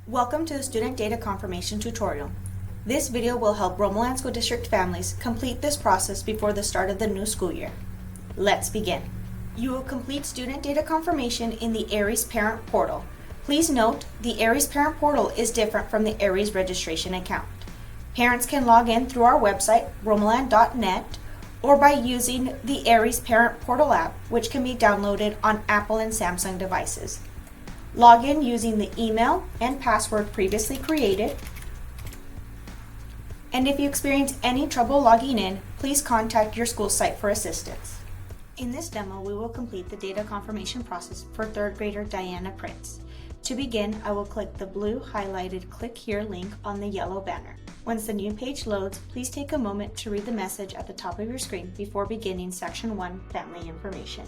Welcome to the Student Data Confirmation tutorial. This video will help Romoland School District families complete this process before the start of the new school year. Let's begin. You will complete student data confirmation in the ARIES Parent Portal. Please note, the ARIES Parent Portal is different from the ARIES registration account. Parents can log in through our website, romoland.net, or by using the ARIES Parent Portal app, which can be downloaded on Apple and Samsung devices. Log in using the email and password previously created. And if you experience any trouble logging in, please contact your school site for assistance. In this demo, we will complete the data confirmation process for 3rd grader Diana Prince. To begin, I will click the blue highlighted Click Here link on the yellow banner. Once the new page loads, please take a moment to read the message at the top of your screen before beginning Section 1, Family Information.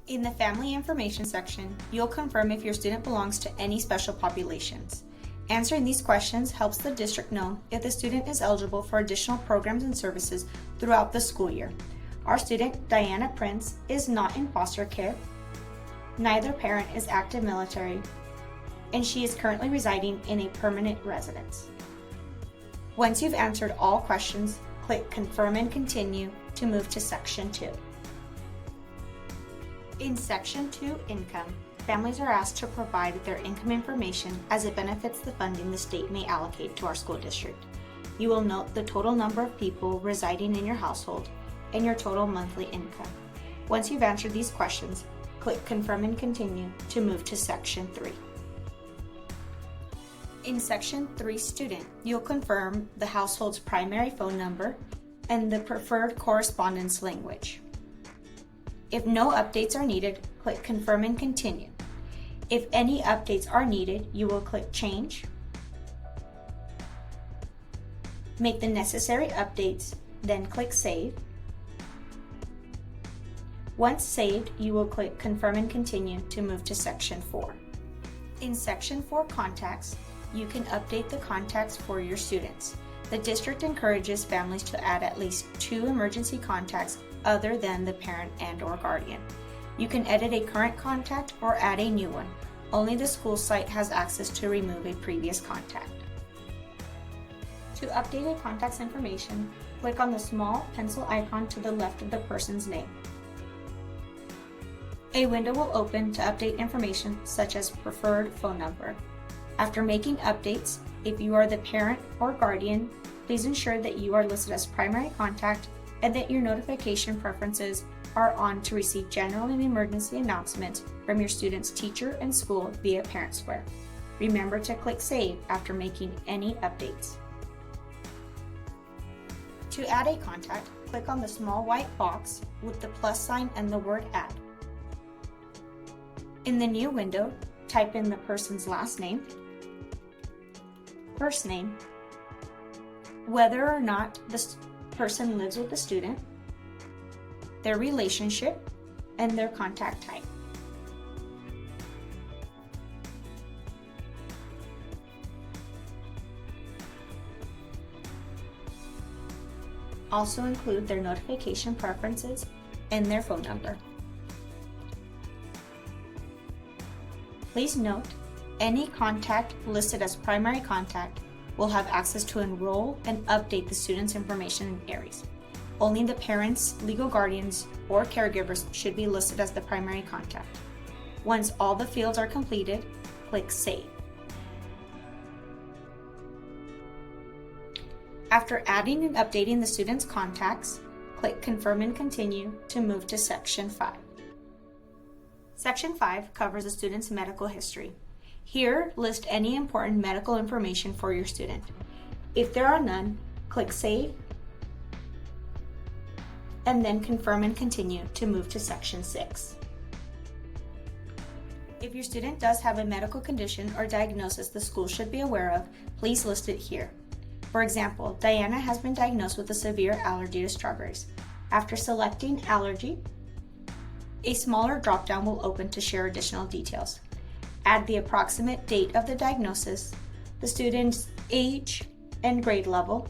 In the Family Information section, you'll confirm if your student belongs to any special populations. Answering these questions helps the district know if the student is eligible for additional programs and services throughout the school year. Our student, Diana Prince, is not in foster care, neither parent is active military, and she is currently residing in a permanent residence. Once you've answered all questions, click Confirm and Continue to move to Section 2. In Section 2, Income, families are asked to provide their income information as it benefits the funding the state may allocate to our school district. You will note the total number of people residing in your household and your total monthly income. Once you've answered these questions, click Confirm and Continue to move to Section 3. In Section 3, Student, you'll confirm the household's primary phone number and the preferred correspondence language. If no updates are needed, click Confirm and Continue. If any updates are needed, you will click Change, make the necessary updates, then click Save. Once saved, you will click Confirm and Continue to move to Section 4. In Section 4 Contacts, you can update the contacts for your students. The district encourages families to add at least 2 emergency contacts other than the parent and/or guardian. You can edit a current contact or add a new one. Only the school site has access to remove a previous contact. To update a contact's information, click on the small pencil icon to the left of the person's name. A window will open to update information such as preferred phone number. After making updates, if you are the parent or guardian, please ensure that you are listed as primary contact and that your notification preferences are on to receive general and emergency announcements from your student's teacher and school via ParentSquare. Remember to click Save after making any updates. To add a contact, click on the small white box with the plus sign and the word Add. In the new window, type in the person's last name, first name, whether or not the person lives with the student, their relationship, and their contact type. Also include their notification preferences and their phone number. Please note, any contact listed as primary contact will have access to enroll and update the student's information in ARIES. Only the parents, legal guardians, or caregivers should be listed as the primary contact. Once all the fields are completed, click Save. After adding and updating the student's contacts, click Confirm and Continue to move to Section 5. Section 5 covers the student's medical history. Here, list any important medical information for your student. If there are none, click Save, and then Confirm and Continue to move to Section 6. If your student does have a medical condition or diagnosis the school should be aware of, please list it here. For example, Diana has been diagnosed with a severe allergy to strawberries. After selecting Allergy, a smaller drop-down will open to share additional details. Add the approximate date of the diagnosis, the student's age and grade level,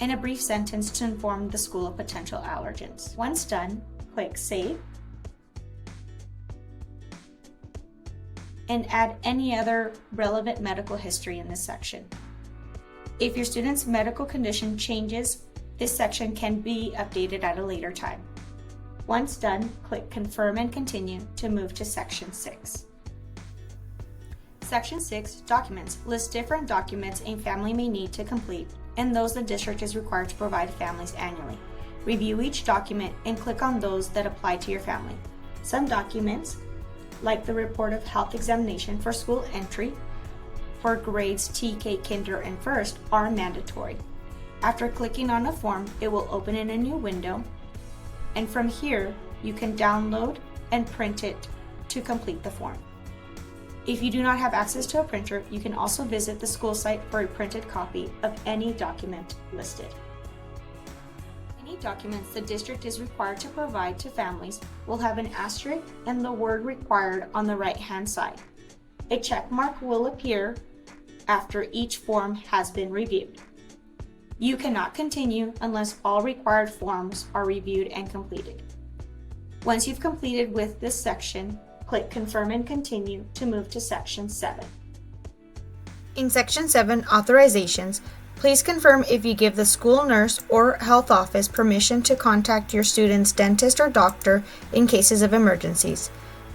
and a brief sentence to inform the school of potential allergens. Once done, click Save and add any other relevant medical history in this section. If your student's medical condition changes, this section can be updated at a later time. Once done, click Confirm and Continue to move to Section 6. Section 6, Documents, lists different documents a family may need to complete and those the district is required to provide families annually. Review each document and click on those that apply to your family. Some documents, like the report of health examination for school entry for grades TK, Kinder, and First, are mandatory. After clicking on a form, it will open in a new window, and from here, you can download and print it to complete the form. If you do not have access to a printer, you can also visit the school site for a printed copy of any document listed. Any documents the district is required to provide to families will have an asterisk and the word required on the right-hand side. A check mark will appear after each form has been reviewed. You cannot continue unless all required forms are reviewed and completed. Once you've completed with this section, click Confirm and Continue to move to Section 7. In Section 7, Authorizations, please confirm if you give the school nurse or health office permission to contact your student's dentist or doctor in cases of emergencies.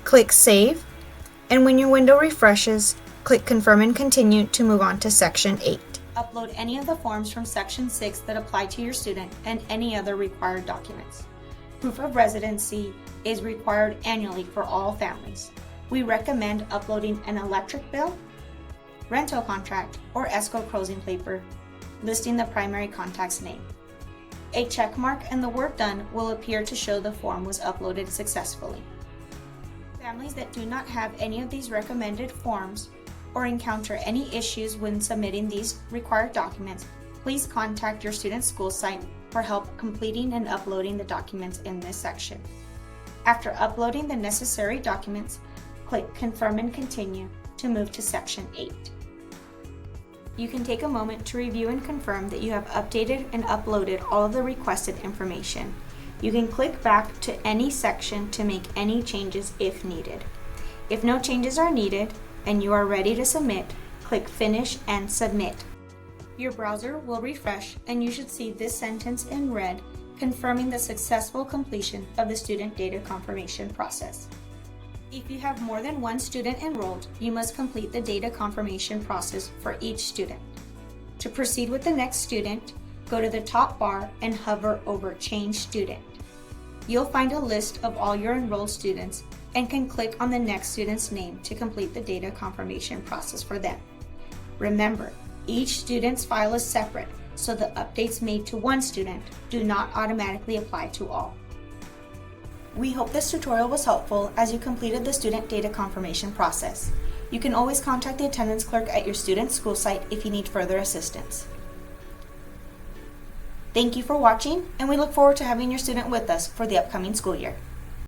Click Save, and when your window refreshes, click Confirm and Continue to move on to Section 8. Upload any of the forms from Section 6 that apply to your student and any other required documents. Proof of residency is required annually for all families. We recommend uploading an electric bill, rental contract, or escrow closing paper listing the primary contact's name. A check mark and the word Done will appear to show the form was uploaded successfully. Families that do not have any of these recommended forms or encounter any issues when submitting these required documents, please contact your student's school site for help completing and uploading the documents in this section. After uploading the necessary documents, click Confirm and Continue to move to Section 8. You can take a moment to review and confirm that you have updated and uploaded all of the requested information. You can click back to any section to make any changes if needed. If no changes are needed and you are ready to submit, click Finish and Submit. Your browser will refresh and you should see this sentence in red confirming the successful completion of the student data confirmation process. If you have more than one student enrolled, you must complete the data confirmation process for each student. To proceed with the next student, go to the top bar and hover over Change Student. You'll find a list of all your enrolled students and can click on the next student's name to complete the data confirmation process for them. Remember, each student's file is separate, so the updates made to one student do not automatically apply to all. We hope this tutorial was helpful as you completed the student data confirmation process. You can always contact the attendance clerk at your student's school site if you need further assistance. Thank you for watching, and we look forward to having your student with us for the upcoming school year.